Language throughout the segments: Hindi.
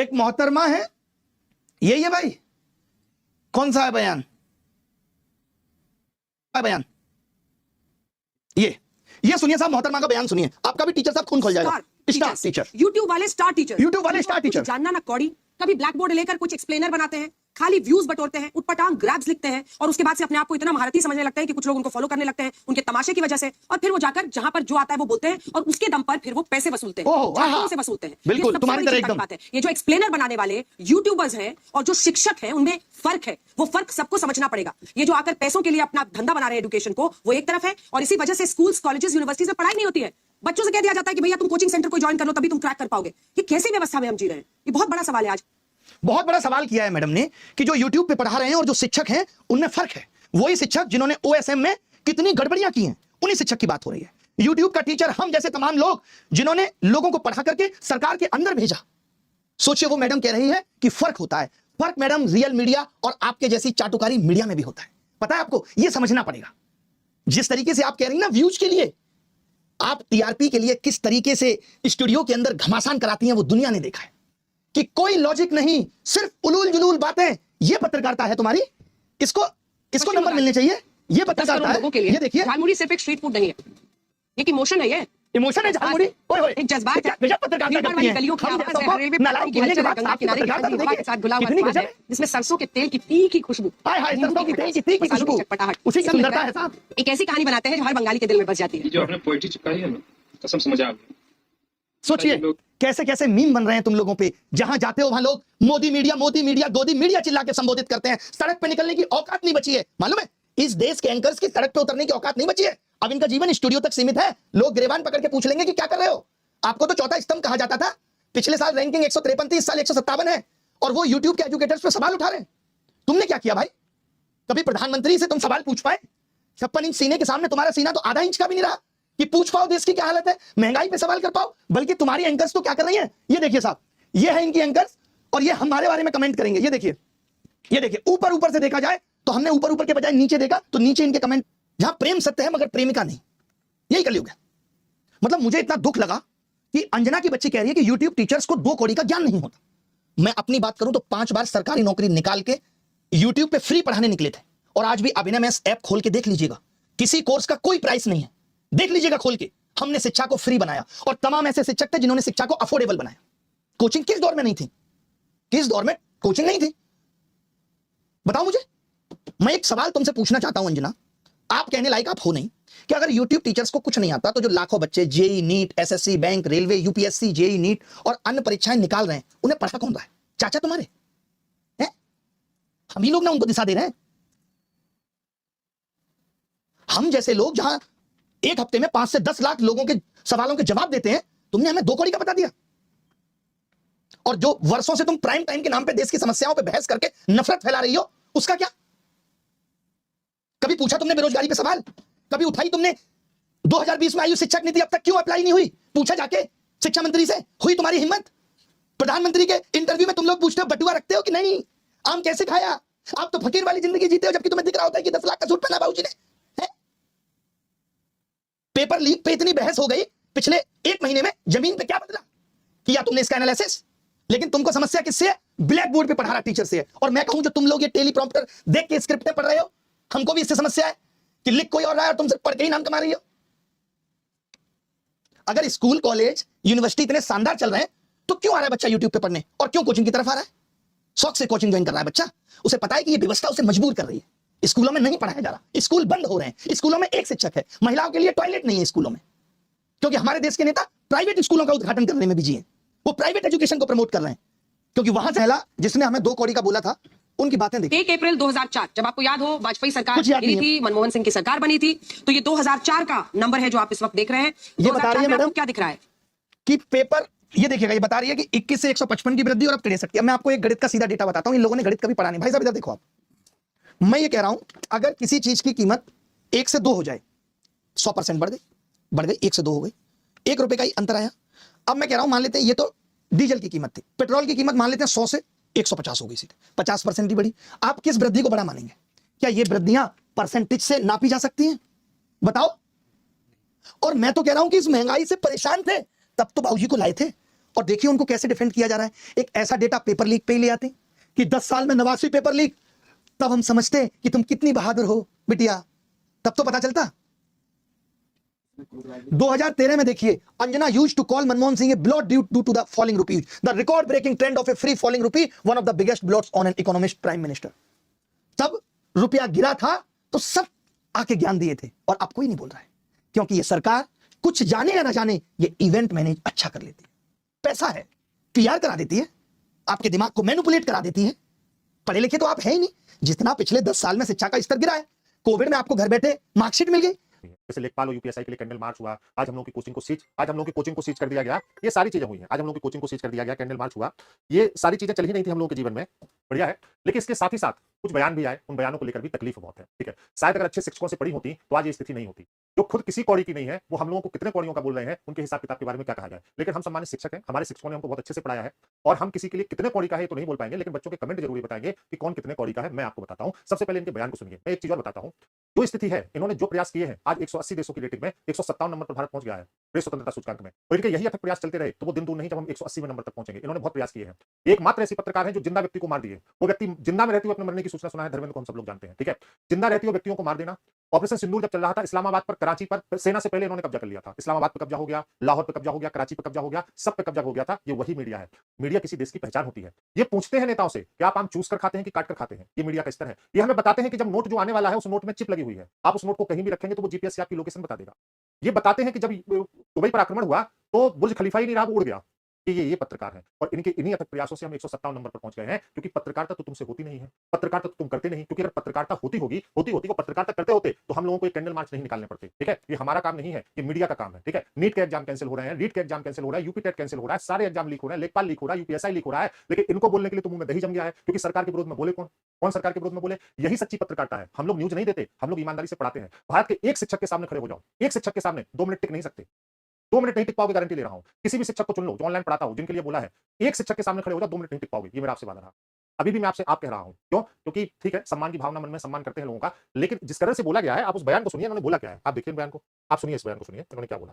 एक मोहतरमा है, यही है भाई। कौन सा है बयान? बयान ये सुनिए साहब, मोहतरमा का बयान सुनिए, आपका भी टीचर साहब खून खोल जाएगा। स्टार टीचर, यूट्यूब वाले स्टार टीचर, यूट्यूब वाले स्टार टीचर, जानना ना कौड़ी, कभी ब्लैक बोर्ड लेकर कुछ एक्सप्लेनर बनाते हैं, खाली व्यूज बटोरते हैं, उटपटांग ग्रैब्स लिखते हैं और उसके बाद से अपने आप को इतना महारथी समझने लगते हैं कि कुछ लोग उनको फॉलो करने लगते हैं उनके तमाशे की वजह से, और फिर वो जाकर जहां पर जो आता है वो बोलते हैं और उसके दम पर फिर वो पैसे वसूलते हैं, से वसूलते हैं। बिल्कुल तुम्हारी तरह एकदम बात है। ये जो एक्सप्लेनर बनाने वाले यूट्यूबर्स हैं और जो शिक्षक हैं उनमें फर्क है, वो फर्क सबको समझना पड़ेगा। ये जो आकर पैसों के लिए अपना धंधा बना रहे हैं एजुकेशन को, वो एक तरफ है, और इसी वजह से स्कूल्स, कॉलेजेस, यूनिवर्सिटीज में पढ़ाई नहीं होती है। बच्चों से कह दिया जाता है कि भैया तुम कोचिंग सेंटर को ज्वाइन कर लो तभी तुम क्रैक कर पाओगे। ये कैसी व्यवस्था में हम जी रहे हैं? ये बहुत बड़ा सवाल है। आज बहुत बड़ा सवाल किया है मैडम ने कि जो YouTube पे पढ़ा रहे हैं और जो शिक्षक हैं उनमें फर्क है। वही शिक्षक जिन्होंने OSM में कितनी गड़बड़ियां की हैं, उन्हीं शिक्षक की बात हो रही है। YouTube का टीचर हम जैसे तमाम लोग जिन्होंने लोगों को पढ़ा करके सरकार के अंदर भेजा। सोचिए वो मैडम कह रही है कि फर्क होता है। फर्क मैडम रियल मीडिया और आपके जैसी चाटुकारी मीडिया में भी होता है। पता है आपको, यह समझना पड़ेगा। जिस तरीके से आप कह रही ना व्यूज के लिए, आप TRP के लिए किस तरीके से स्टूडियो के अंदर घमासान कराती हैं वो दुनिया ने देखा है कि कोई लॉजिक नहीं, सिर्फ उलूल जुलूल बातें। ये पत्रकारिता है तुम्हारी, इसको नंबर मिलने चाहिए। ये पत्रकारिता है। ये देखिए, झालमुड़ी सिर्फ एक स्ट्रीट फूड नहीं है, ये इमोशन है। ये इमोशन है झालमुड़ी, एक जज्बात है। जिसमें सरसों के तेल की तीखी खुशबू, उसी की सुंदरता है साहब। एक ऐसी कहानी बनाते हैं जो हर बंगाली के दिल में बस जाती है। जो आपने पोएट्री चिपकाई है ना, कसम से मजा आ गया। सोचिए कैसे कैसे मीम बन रहे हैं तुम लोगों पे। जहां जाते हो वहां लोग मोदी मीडिया, गोदी मीडिया चिल्ला के संबोधित करते हैं। सड़क पे निकलने की औकात नहीं बची है। मालूम है, इस देश के एंकर्स की सड़क पे उतरने की औकात नहीं बची है। अब इनका जीवन स्टूडियो तक सीमित है। लोग गिरेबान पकड़ के पूछ लेंगे कि क्या कर रहे हो। आपको तो चौथा स्तंभ कहा जाता था। पिछले साल रैंकिंग 153 थी, इस साल 157 है, और वो यूट्यूब के एजुकेटर्स पे सवाल उठा रहे हैं। तुमने क्या किया भाई? कभी प्रधानमंत्री से तुम सवाल पूछ पाए? 56 इंच सीने के सामने तुम्हारा सीना तो आधा इंच का भी नहीं रहा कि पूछ पाओ देश की क्या हालत है, महंगाई पे सवाल कर पाओ। बल्कि तुम्हारी एंकर्स तो क्या कर रही हैं, ये देखिए साहब, ये है इनकी एंकर्स, और ये हमारे बारे में कमेंट करेंगे। ये देखिए ऊपर से देखा जाए तो हमने ऊपर के बजाय नीचे देखा तो नीचे इनके कमेंट, जहां प्रेम सत्य है मगर प्रेमिका नहीं। यही कलयुग है। मतलब मुझे इतना दुख लगा कि अंजना की बच्ची कह रही है कि यूट्यूब टीचर्स को 2 कौड़ी का ज्ञान नहीं होता। मैं अपनी बात करूं तो 5 बार सरकारी नौकरी निकाल के यूट्यूब पे फ्री पढ़ाने निकले थे, और आज भी अभिनय मैथ्स ऐप खोल के देख लीजिएगा, किसी कोर्स का कोई प्राइस नहीं है। देख लीजिएगा खोल के, हमने शिक्षा को फ्री बनाया, और तमाम ऐसे शिक्षक थे जिन्होंने शिक्षा को अफोर्डेबल बनाया। कोचिंग किस दौर में नहीं थी? किस दौर में कोचिंग नहीं थी? बताओ मुझे। मैं एक सवाल तुमसे पूछना चाहता हूं अंजना, आप कहने लायक आप हो नहीं कि अगर YouTube टीचर्स को कुछ नहीं आता तो जो लाखों बच्चे JEE NEET, SSC, bank, railway, UPSC, JEE NEET और अन्य परीक्षाएं निकाल रहे हैं, उन्हें पढ़ा कौन रहा है? चाचा तुम्हारे हैं? हम ही लोग ना उनको दिशा दे रहे हैं। हम जैसे लोग जहां एक हफ्ते में 5 से 10 लाख लोगों के सवालों के जवाब देते हैं, तुमने हमें 2 कौड़ी का बता दिया। और जो वर्षों से तुम प्राइम टाइम के नाम पे देश की समस्याओं पे बहस करके नफरत फैला रही हो, उसका क्या? कभी पूछा तुमने बेरोजगारी पे सवाल? कभी उठाई तुमने 2020 में आयु शिक्षक नीति अब तक क्यों अप्लाई नहीं हुई? पूछा जाके शिक्षा मंत्री से? हुई तुम्हारी हिम्मत? प्रधानमंत्री के इंटरव्यू में तुम लोग पूछते हो बटुआ रखते हो कि नहीं? आम कैसे खाया? आप तो फकीर वाली जिंदगी जीते हो, जबकि तुम्हें दिख रहा होता है कि 10 लाख का सूट पहना बाबूजी ने। पेपर लीक पे इतनी बहस हो गई, पिछले 1 महीने में जमीन पे क्या बदला? किया तुमने इसका एनालिसिस? लेकिन तुमको समस्या किससे है? ब्लैक बोर्ड पे पढ़ा रहा टीचर से है। और मैं कहूं जो तुम लोग ये टेलीप्रॉम्प्टर देख के स्क्रिप्टें पढ़ रहे हो, हमको भी इससे समस्या है कि लिख कोई और रहा है और तुम सिर्फ पढ़ के ही नाम कमा रही हो। अगर स्कूल, कॉलेज, यूनिवर्सिटी इतने शानदार चल रहे हैं तो क्यों आ रहा है बच्चा यूट्यूब पे पढ़ने, और क्यों कोचिंग की तरफ आ रहा है? शौक से कोचिंग ज्वाइन कर रहा है बच्चा। उसे पता है कि ये व्यवस्था उसे मजबूर कर रही है। स्कूलों में नहीं पढ़ाया जा रहा, स्कूल बंद हो रहे हैं, स्कूलों में एक शिक्षक है, महिलाओं के लिए टॉयलेट नहीं है स्कूलों में, क्योंकि हमारे देश के नेता प्राइवेट स्कूलों का उद्घाटन करने में बिजी हैं। वो प्राइवेट एजुकेशन को प्रमोट कर रहे हैं, क्योंकि वहां से पहला जिसने हमें 2 कौड़ी का बोला था, उनकी बातें देखिए। 1 अप्रैल 2004, जब आपको याद हो वाजपेयी सरकार गिरी थी, मनमोहन सिंह की सरकार बनी थी, तो ये 2004 का नंबर है जो आप इस वक्त देख रहे हैं। ये बता रही है मैडम, क्या दिख रहा है कि पेपर, ये देखिएगा, ये बता रही है कि 21 से 155 की वृद्धि और अब 63 की। मैं आपको एक गणित का सीधा डेटा बताता हूं, इन लोगों ने गणित कभी पढ़ा नहीं। भाई साहब इधर देखो आप, मैं ये कह रहा हूं अगर किसी चीज की कीमत 1 से 2 हो जाए, 100% बढ़ गई, 1 से 2 हो गई, 1 रुपए का ही अंतर आया। अब मैं कह रहा हूं, मान लेते हैं ये तो डीजल की कीमत थी, पेट्रोल की कीमत मान लेते हैं 100 से 150 हो गई, सीधे 50% ही बढ़ी। आप किस वृद्धि को बड़ा मानेंगे? क्या ये वृद्धियां परसेंटेज से नापी जा सकती हैं? बताओ। और मैं तो कह रहा हूं कि इस महंगाई से परेशान थे, तब तो बाबूजी को लाए थे, और देखिए उनको कैसे डिफेंड किया जा रहा है। एक ऐसा डेटा पेपर लीक पे ही ले आते हैं कि 10 साल में 89 पेपर लीक, तब हम समझते हैं कि तुम कितनी बहादुर हो बिटिया, तब तो पता चलता। 2013 में देखिए, Anjana used to call Manmohan Singh a blot due to the falling rupee, the record breaking trend of a free falling rupee, one of the biggest blots on an economist prime minister. तब रुपया गिरा था तो सब आके ज्ञान दिए थे, और अब कोई नहीं बोल रहा है, क्योंकि ये सरकार कुछ जाने या ना जाने ये इवेंट मैनेज अच्छा कर लेती है। पैसा है, पीआर करा देती है, आपके दिमाग को मैनिपुलेट करा देती है। पढ़े लिखे तो आप है ही नहीं, जितना पिछले 10 साल में शिक्षा का स्तर गिरा है। कोविड में आपको घर बैठे मार्कशीट मिल गई। जैसे लेखपाल और यूपीएससी के लिए कैंडल मार्च हुआ, आज हम लोगों की कोचिंग को सीज कर दिया गया, ये सारी चीजें हुई हैं। आज हम लोगों की कोचिंग को सीज कर दिया गया, कैंडल मार्च हुआ, ये सारी चीजें चल ही नहीं थी हम लोगों के जीवन में, बढ़िया है। लेकिन इसके साथ ही साथ कुछ बयान भी आए, उन बयानों को लेकर भी तकलीफ बहुत है, ठीक है। शायद अगर अच्छे शिक्षकों से पढ़ी होती तो आज ये स्थिति नहीं होती। जो खुद किसी कौड़ी की नहीं है, वो हम लोगों को कितने कौड़ियों का बोल रहे हैं, उनके हिसाब किताब के बारे में क्या कहा जाए। लेकिन हम सम्मानित शिक्षक हैं, हमारे शिक्षकों ने हमको बहुत अच्छे से पढ़ाया है, और हम किसी के लिए कितने कौड़ी का है तो नहीं बोल पाएंगे, लेकिन बच्चों के कमेंट जरूर बताएंगे कि कौन कितने कौड़ी का है। मैं आपको बताता हूं, सबसे पहले इनके बयान को सुनिए। मैं एक चीज और बताता हूं, जो स्थिति है, इन्होंने जो प्रयास किए हैं, आज 180 देशों की रेटिंग में 157 नंबर पर भारत पहुंच गया है प्रेस स्वतंत्रता सूचकांक में। और इनके यही अथक प्रयास चलते रहे तो वो दिन दूर नहीं जब हम 180वें नंबर तक पहुंचेंगे। इन्होंने बहुत प्रयास किए हैं। एकमात्र ऐसी पत्रकार है जो जिंदा व्यक्ति को मार दिए। वो व्यक्ति जिंदा में रहते हुए अपने मरने की सूचना सुना है, धर्मेंद्र को हम सब लोग जानते हैं, ठीक है। जिंदा रहते हुए व्यक्तियों को मार देना। ऑपरेशन सिंदूर जब चल रहा था, इस्लामाबाद पर, कराची पर, सेना से पहले इन्होंने कब्जा कर लिया था। इस्लामाबाद पर कब्जा हो गया, लाहौर पर कब्जा हो गया, कराची पर कब्जा हो गया, सब पे कब्जा हो गया था। ये वही मीडिया है। मीडिया किसी देश की पहचान होती है। ये पूछते हैं नेताओं से कि आप आम चूस कर खाते हैं कि काट कर खाते हैं। ये मीडिया का स्तर है। ये हमें बताते हैं कि जब नोट जो आने वाला है उस नोट में चिप लगी हुई है, आप उस नोट को कहीं भी रखेंगे तो वो जीपीएस से आपकी लोकेशन बता देगा। ये बताते हैं कि जब दुबई पर आक्रमण हुआ तो बुर्ज खलीफा ही नहीं रहा, वो उड़ गया। ये पत्रकार हैं, और इनके इन्हीं अथक प्रयासों से हम 157 नंबर पर पहुंच गए हैं। क्योंकि पत्रकारिता तो तुमसे होती नहीं है, पत्रकारिता तो तुम करते नहीं। क्योंकि अगर पत्रकारिता होती वो पत्रकारिता करते होते तो हम लोगों को एक कैंडल मार्च नहीं निकालने पड़ते, ठीक है। ये हमारा काम नहीं है, ये मीडिया का काम है, ठीक है। नीट के एग्जाम कैंसिल हो रहे हैं, रीट के एग्जाम कैंसिल हो रहा है, यूपी टेट कैंसिल हो रहा है, सारे एग्जाम लीक हो रहे हैं, लेखपाल लीक हो रहा है, यूपीएससी लीक हो रहा है। लेकिन इनको बोलने के लिए तो मुंह में दही जम गया है। क्योंकि सरकार के विरोध में बोले कौन सरकार के विरोध में बोले? यही सच्ची पत्रकारिता है। हम लोग न्यूज नहीं देते, हम लोग ईमानदारी से पढ़ाते हैं। भारत के एक शिक्षक के सामने खड़े हो जाओ, एक शिक्षक के सामने 2 मिनट टिक नहीं सकते, 2 मिनट नहीं टिक पाओगे, गारंटी ले रहा हूं। किसी भी शिक्षक को चुन लो जो ऑनलाइन पढ़ाता हूं, जिनके लिए बोला है, एक शिक्षक के सामने खड़े हो जाओ, 2 मिनट नहीं टिक पाओगे। ये मेरा आपसे वादा रहा। अभी भी मैं आपसे आप कह रहा हूं। क्यों? क्योंकि ठीक है, सम्मान की भावना मन में, सम्मान करते हैं लोगों का, लेकिन जिस तरह से बोला गया है, आप उस बयान को सुनिए। इन्होंने बोला क्या है, आप देखिए बयान को, आप सुनिए, इस बयान को सुनिए, इन्होंने क्या बोला।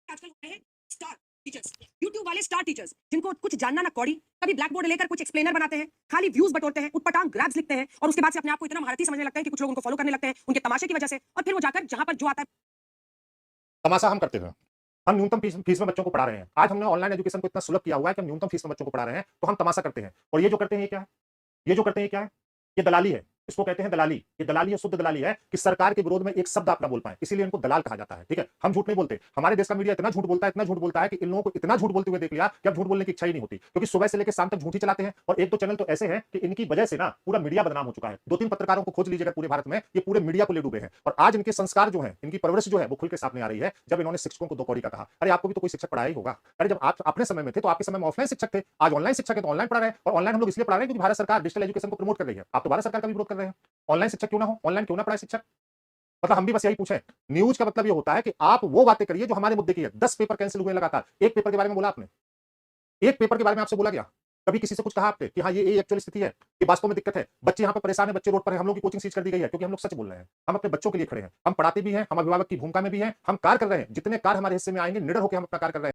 आजकल होते हैं स्टार टीचर्स, यूट्यूब वाले स्टार टीचर्स, जिनको कुछ जानना ना कौड़ी, कभी ब्लैक बोर्ड लेकर कुछ एक्सप्लेनर बनाते हैं, खाली व्यूज बटोरते हैं, उटपटांग ग्राफ्स लिखते हैं, और उसके बाद से अपने आप को इतना महारथी समझने लगते हैं कि कुछ लोग उनको फॉलो करने लगते हैं उनके तमाशे की वजह से, और फिर वो जाकर जहां पर जो आता है। तमाशा हम करते हैं, हम न्यूनतम फीस में बच्चों को पढ़ा रहे हैं। आज हमने ऑनलाइन एजुकेशन को इतना सुलभ किया हुआ है कि हम न्यूनतम फीस में बच्चों को पढ़ा रहे हैं, तो हम तमाशा करते हैं। और ये जो करते हैं, ये क्या है? ये जो करते हैं क्या है? ये दलाली है। इसको कहते हैं दलाली। ये दलाली है, शुद्ध दलाली है कि सरकार के विरोध में एक शब्द आप ना बोल पाए, इसीलिए इनको दलाल कहा जाता है, ठीक है। हम झूठ नहीं बोलते। हमारे देश का मीडिया इतना झूठ बोलता है कि इन लोगों को इतना झूठ बोलते हुए देख लिया कि अब झूठ बोलने की इच्छा ही नहीं होती। क्योंकि सुबह से लेकर शाम तक झूठ ही चलाते हैं। और 1-2 चैनल तो ऐसे हैं कि इनकी वजह से ना पूरा मीडिया बदनाम हो चुका है। 2-3 पत्रकारों को खोज लीजिएगा पूरे भारत में, ये पूरे मीडिया को ले डूबे हैं। और आज इनके संस्कार जो है, इनकी परवरिश जो है, वो खुल के सामने आ रही है। जब इन्होंने शिक्षकों को 2 कौड़ी का कहा, अरे आपको भी तो कोई शिक्षक पढ़ाया ही होगा। अरे जब आप अपने समय में थे तो आपके समय में ऑफलाइन शिक्षक थे, आज ऑनलाइन शिक्षक है तो ऑनलाइन पढ़ा रहे हैं। और ऑनलाइन हम लोग इसलिए पढ़ा रहे हैं क्योंकि भारत सरकार डिजिटल एजुकेशन को प्रमोट कर रही है। आप तो भारत सरकार का भी विरोध कर रहे हैं। ऑनलाइन शिक्षक क्यों ना हो, ऑनलाइन क्यों ना पढ़ाए शिक्षक? मतलब हम भी बस यही पूछे। न्यूज का मतलब ये होता है कि आप वो बातें करिए जो हमारे मुद्दे की है। 10 पेपर कैंसिल हुए लगातार, एक पेपर के बारे में बोला आपने, एक पेपर के बारे में आपसे बोला गया, कभी किसी से कुछ कहा आपने कि हाँ ये एक्चुअल स्थिति है, ये वास्तव में दिक्कत है, बच्चे यहाँ पे परेशान है, बच्चे रोड पर है, हम लोग की कोचिंग सीज कर दी गई है? क्योंकि हम लोग सच बोल रहे हैं, हम अपने बच्चों के लिए खड़े हैं, हम पढ़ाते भी हैं, हम अभिभावक की भूमिका में भी हैं, हम कार्य कर रहे हैं। जितने कार्य हमारे हिस्से में आएंगे, निडर होकर हम अपना कार्य कर रहे हैं।